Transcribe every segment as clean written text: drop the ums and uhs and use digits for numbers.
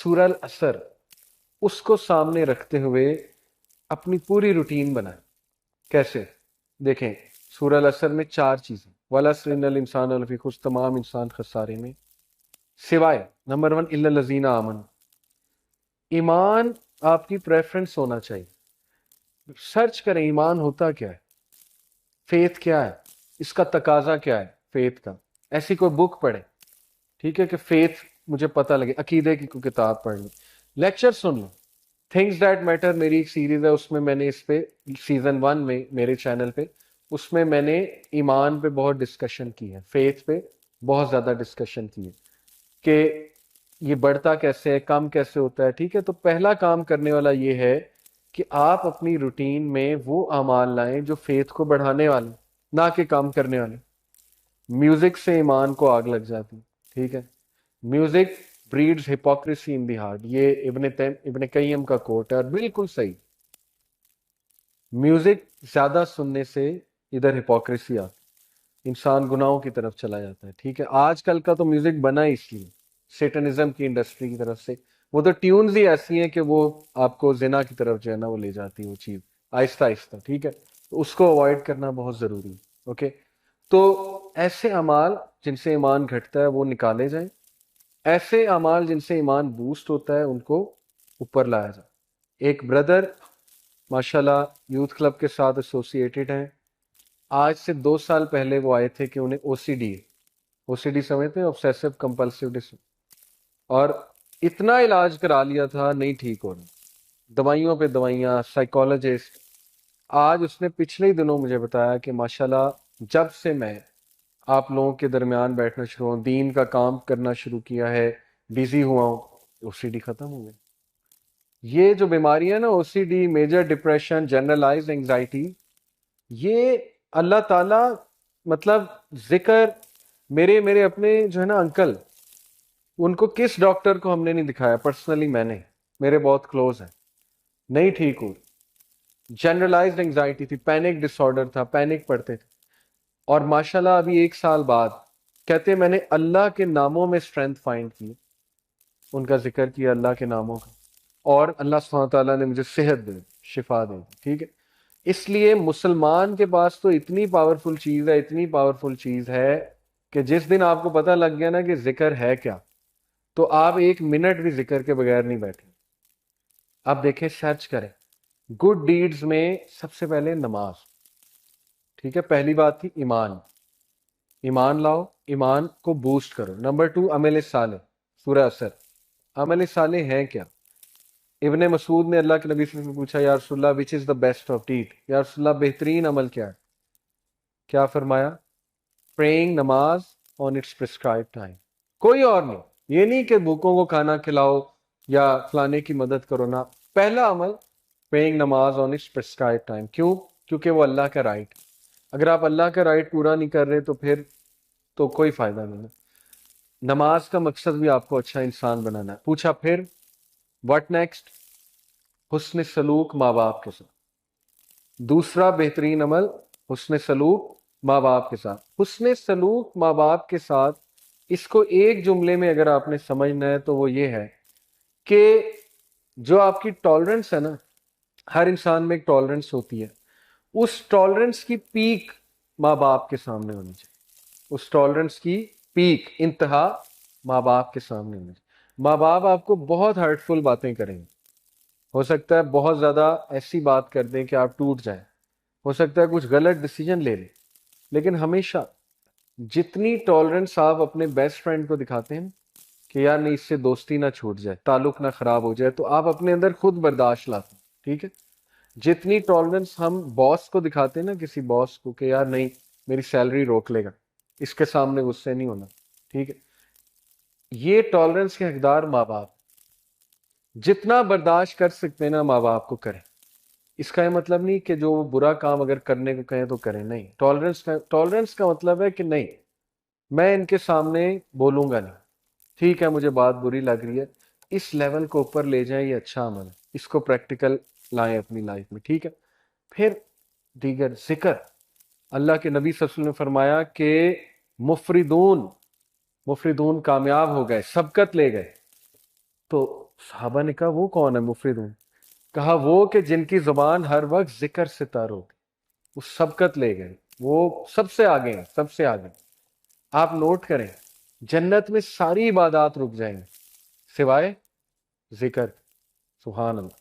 سورہ العصر اس کو سامنے رکھتے ہوئے اپنی پوری روٹین بنائیں. کیسے؟ دیکھیں سورہ العصر میں 4 چیزیں، والعصر ان الانسان لفی خسر، تمام انسان خسارے میں، سوائے نمبر 1 الا الذین آمنوا. ایمان آپ کی پریفرنس ہونا چاہیے. سرچ کریں ایمان ہوتا کیا ہے، فیتھ کیا ہے، اس کا تقاضا کیا ہے فیتھ کا. ایسی کوئی بک پڑھیں، ٹھیک ہے، کہ فیتھ مجھے پتہ لگے، عقیدے کی کوئی کتاب پڑھ لیں، لیکچر سن لیں. تھنگز دیٹ میٹر میری ایک سیریز ہے، اس میں نے اس پہ سیزن 1 میں میرے چینل پہ اس میں نے ایمان پہ بہت ڈسکشن کی ہے، فیتھ پہ بہت زیادہ ڈسکشن کی ہے کہ یہ بڑھتا کیسے ہے، کم کیسے ہوتا ہے. ٹھیک ہے، تو پہلا کام کرنے والا یہ ہے کہ آپ اپنی روٹین میں وہ اعمال لائیں جو فیتھ کو بڑھانے والے، نہ کہ کام کرنے والے. میوزک سے ایمان کو آگ لگ جاتی، ٹھیک ہے. Music breeds hypocrisy in the heart, یہ ابن قیم کا کوٹ ہے اور بالکل صحیح. میوزک زیادہ سننے سے ادھر ہپوکریسی آتی، انسان گناہوں کی طرف چلا جاتا ہے. ٹھیک ہے، آج کل کا تو میوزک بنا اس لیے سیٹنزم کی انڈسٹری کی طرف سے، وہ تو ٹیونز ہی ایسی ہیں کہ وہ آپ کو زنا کی طرف جو ہے نا وہ لے جاتی ہے وہ چیز آہستہ آہستہ. ٹھیک ہے، تو اس کو اوائڈ کرنا بہت ضروری ہے. اوکے، تو ایسے اعمال جن سے ایمان گھٹتا ہے وہ نکالے جائیں، ایسے اعمال جن سے ایمان بوسٹ ہوتا ہے ان کو اوپر لایا جائے. ایک بردر ماشاءاللہ یوتھ کلب کے ساتھ ایسوسیٹڈ ہیں. آج سے 2 سال پہلے وہ آئے تھے کہ انہیں او سی ڈی سمجھتے ہیں، obsessive compulsive disorder، اور اتنا علاج کرا لیا تھا نہیں ٹھیک ہو رہا، دوائیوں پہ دوائیاں، سائیکالوجسٹ. آج اس نے پچھلے ہی دنوں مجھے بتایا کہ ماشاءاللہ جب سے میں آپ لوگوں کے درمیان بیٹھنا شروع ہوں، دین کا کام کرنا شروع کیا ہے، بیزی ہوا ہوں، او سی ڈی ختم ہو گئی. یہ جو بیماریاں نا، O C D, major depression, generalize anxiety, یہ اللہ تعالیٰ مطلب ذکر میرے اپنے جو ہے نا انکل، ان کو کس ڈاکٹر کو ہم نے نہیں دکھایا، پرسنلی میں نے، میرے بہت کلوز ہیں، نہیں ٹھیک ہوئی. جنرلائزڈ انگزائٹی تھی، پینک ڈس آرڈر تھا، پینک پڑتے تھے. اور ماشاءاللہ ابھی 1 سال بعد کہتے میں نے اللہ کے ناموں میں اسٹرینتھ فائنڈ کی، ان کا ذکر کیا اللہ کے ناموں کا، اور اللہ سبحانہ تعالیٰ نے مجھے صحت دے، شفا دے. ٹھیک ہے، اس لیے مسلمان کے پاس تو اتنی پاورفل چیز ہے، اتنی پاورفل چیز ہے کہ جس دن آپ کو پتہ لگ گیا نا کہ ذکر ہے کیا، تو آپ 1 منٹ بھی ذکر کے بغیر نہیں بیٹھے. آپ دیکھیں، سرچ کریں گڈ ڈیڈز میں سب سے پہلے نماز. ٹھیک ہے، پہلی بات تھی ایمان، ایمان لاؤ، ایمان کو بوسٹ کرو. نمبر 2 عمل صالح، سورہ عصر. عمل صالح ہے کیا؟ ابن مسعود نے اللہ کے نبی سے پوچھا یا رسول اللہ وچ از دا بیسٹ آف ڈیڈ، یا رسول اللہ بہترین عمل کیا ہے؟ کیا فرمایا؟ پریئنگ، نماز آن اٹس پرسکرائب ٹائم، کوئی اور نہیں. یہ نہیں کہ بھوکوں کو کھانا کھلاؤ یا فلانے کی مدد کرو، نہ. پہلا عمل پریئنگ، نماز آن اٹس پرسکرائب ٹائم. کیوں؟ کیونکہ وہ اللہ کا رائٹ. اگر آپ اللہ کا رائٹ پورا نہیں کر رہے تو پھر تو کوئی فائدہ نہیں ہے. نماز کا مقصد بھی آپ کو اچھا انسان بنانا ہے. پوچھا پھر واٹ نیکسٹ؟ حسن سلوک ماں باپ کے ساتھ. دوسرا بہترین عمل حسن سلوک ماں باپ کے ساتھ. حسن سلوک ماں باپ کے ساتھ، اس کو ایک جملے میں اگر آپ نے سمجھنا ہے تو وہ یہ ہے کہ جو آپ کی ٹالرنس ہے نا، ہر انسان میں ایک ٹالرنس ہوتی ہے، اس ٹالرنس کی پیک ماں باپ کے سامنے ہونی چاہیے. اس ٹالرنس کی پیک، انتہا ماں باپ کے سامنے ہونی چاہیے. ماں باپ آپ کو بہت ہرٹفل باتیں کریں گے، ہو سکتا ہے بہت زیادہ ایسی بات کر دیں کہ آپ ٹوٹ جائیں، ہو سکتا ہے کچھ غلط ڈیسیجن لے لیں، لیکن ہمیشہ جتنی ٹالرنس آپ اپنے بیسٹ فرینڈ کو دکھاتے ہیں کہ یار نہیں اس سے دوستی نہ چھوٹ جائے، تعلق نہ خراب ہو جائے، تو آپ اپنے اندر خود برداشت لاتے ہیں. ٹھیک ہے، جتنی ٹالرنس ہم باس کو دکھاتے ہیں نا، کسی باس کو، کہ یار نہیں میری سیلری روک لے گا، اس کے سامنے غصے نہیں ہونا. ٹھیک ہے، یہ ٹالرنس کے حقدار ماں باپ. جتنا برداشت کر سکتے ہیں نا ماں باپ کو کریں. اس کا یہ مطلب نہیں کہ جو برا کام اگر کرنے کو کہیں تو کریں، نہیں. ٹالرنس کا مطلب ہے کہ نہیں میں ان کے سامنے بولوں گا نہیں، ٹھیک ہے مجھے بات بری لگ رہی ہے، اس لیول کو اوپر لے جائیں، یہ اچھا عمل ہے، اس کو پریکٹیکل لائیں اپنی لائف میں. ٹھیک ہے، پھر دیگر ذکر. اللہ کے نبی صلی اللہ علیہ وسلم نے فرمایا کہ مفردون کامیاب ہو گئے، سبقت لے گئے. تو صحابہ نے کہا وہ کون ہے مفرد ہوں؟ کہا وہ کہ جن کی زبان ہر وقت ذکر سے تر ہو، وہ سبقت لے گئے، وہ سب سے آگے ہیں، سب سے آگے۔ آپ نوٹ کریں، جنت میں ساری عبادات رک جائیں گے سوائے ذکر۔ سبحان اللہ،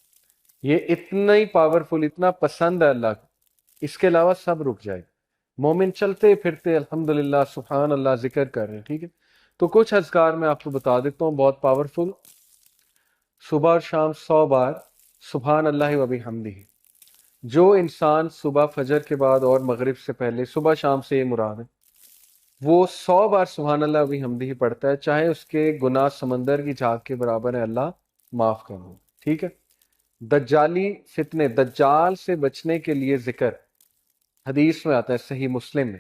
یہ اتنا ہی پاورفل، اتنا پسند ہے اللہ کو، اس کے علاوہ سب رک جائے گا۔ مومن چلتے پھرتے الحمدللہ سبحان اللہ ذکر کر رہے ہیں، ٹھیک ہے؟ تو کچھ اذکار میں آپ کو بتا دیتا ہوں، بہت پاورفل۔ صبح اور شام 100 بار سبحان اللہ و بحمدہ۔ جو انسان صبح فجر کے بعد اور مغرب سے پہلے، صبح شام سے یہ مراد ہے، وہ 100 بار سبحان اللہ و بحمدہ پڑھتا ہے، چاہے اس کے گناہ سمندر کی جھاگ کے برابر ہے، اللہ معاف کر دے، ٹھیک ہے؟ دجالی فتنے، دجال سے بچنے کے لیے ذکر، حدیث میں آتا ہے صحیح مسلم میں،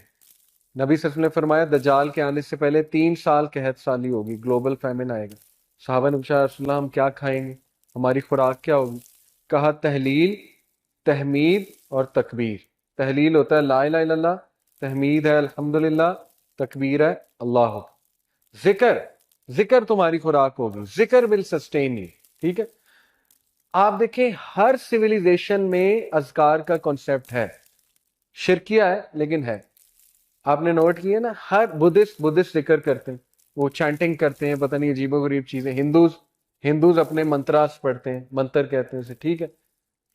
نبی صلی اللہ علیہ وسلم نے فرمایا دجال کے آنے سے پہلے 3 سال قحط سالی ہوگی، گلوبل فیمن آئے گا۔ صحابہ نے پوچھا رسول اللہ ہم کیا کھائیں گے، ہماری خوراک کیا ہوگی؟ کہا تحلیل، تحمید اور تکبیر۔ تحلیل ہوتا ہے لا الہ الا اللہ، تحمید ہے الحمدللہ، تکبیر ہے اللہ اکبر۔ ذکر، ذکر تمہاری خوراک ہوگی، ذکر ول سسٹین یو، ٹھیک ہے؟ آپ دیکھیں ہر سویلائزیشن میں اذکار کا کانسیپٹ ہے، شرکیہ ہے لیکن ہے۔ آپ نے نوٹ کیا نا، ہر بدھسٹ ذکر کرتے ہیں، وہ چانٹنگ کرتے ہیں، پتہ نہیں عجیب و غریب چیزیں۔ ہندوز اپنے منتراس پڑھتے ہیں، منتر کہتے ہیں اسے، ٹھیک ہے؟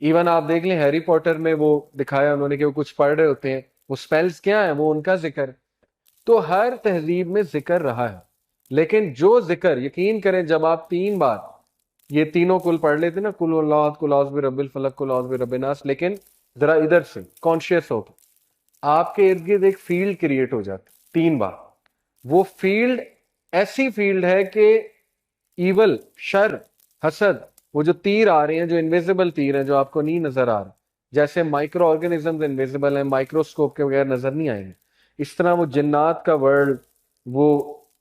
ایون آپ دیکھ لیں ہیری پوٹر میں وہ دکھایا انہوں نے کہ وہ کچھ پڑھ رہے ہوتے ہیں، وہ سپیلز کیا ہیں، وہ ان کا ذکر۔ تو ہر تہذیب میں ذکر رہا ہے، لیکن جو ذکر، یقین کریں جب آپ 3 بار یہ تینوں کل پڑھ لیتے نا، کل اللہ، کل اعوذ برب الفلق، کل اعوذ برب الناس، لیکن ذرا ادھر سے کانشیس ہو، آپ کے ارد گرد ایک فیلڈ کریٹ ہو جاتی 3 بار۔ وہ فیلڈ ایسی فیلڈ ہے کہ ایول، شر، حسد، وہ جو تیر آ رہے ہیں، جو انویزیبل تیر ہیں، جو آپ کو نہیں نظر آ رہے، جیسے مائکرو آرگنزمز انویزیبل ہیں، مائکروسکوپ کے بغیر نظر نہیں آئیں گے، اس طرح وہ جنات کا ورلڈ، وہ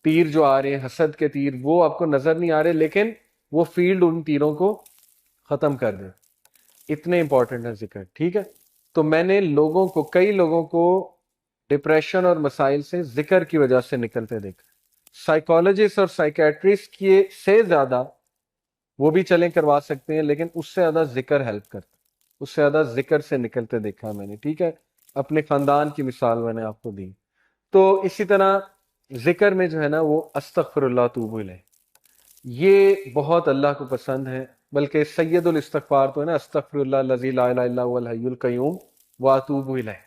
تیر جو آ رہے ہیں، حسد کے تیر، وہ آپ کو نظر نہیں آ رہے، لیکن وہ فیلڈ ان تیروں کو ختم کر دے۔ اتنے امپورٹنٹ ہے ذکر، ٹھیک ہے؟ تو میں نے لوگوں کو، کئی لوگوں کو ڈپریشن اور مسائل سے ذکر کی وجہ سے نکلتے دیکھا۔ سائیکالوجسٹ اور سائیکیٹرسٹ کی سے زیادہ وہ بھی چلیں کروا سکتے ہیں، لیکن اس سے زیادہ ذکر ہیلپ کرتا ہے، اس سے زیادہ ذکر سے نکلتے دیکھا میں نے، ٹھیک ہے؟ اپنے خاندان کی مثال میں نے آپ کو دی۔ تو اسی طرح ذکر میں جو ہے نا وہ استغفر اللہ توب الیہ، یہ بہت اللہ کو پسند ہے، بلکہ سید الاستغفار تو ہے نا، استغفر اللہ الذی لا الہ الا هو الحی القیوم واتوب الیہ۔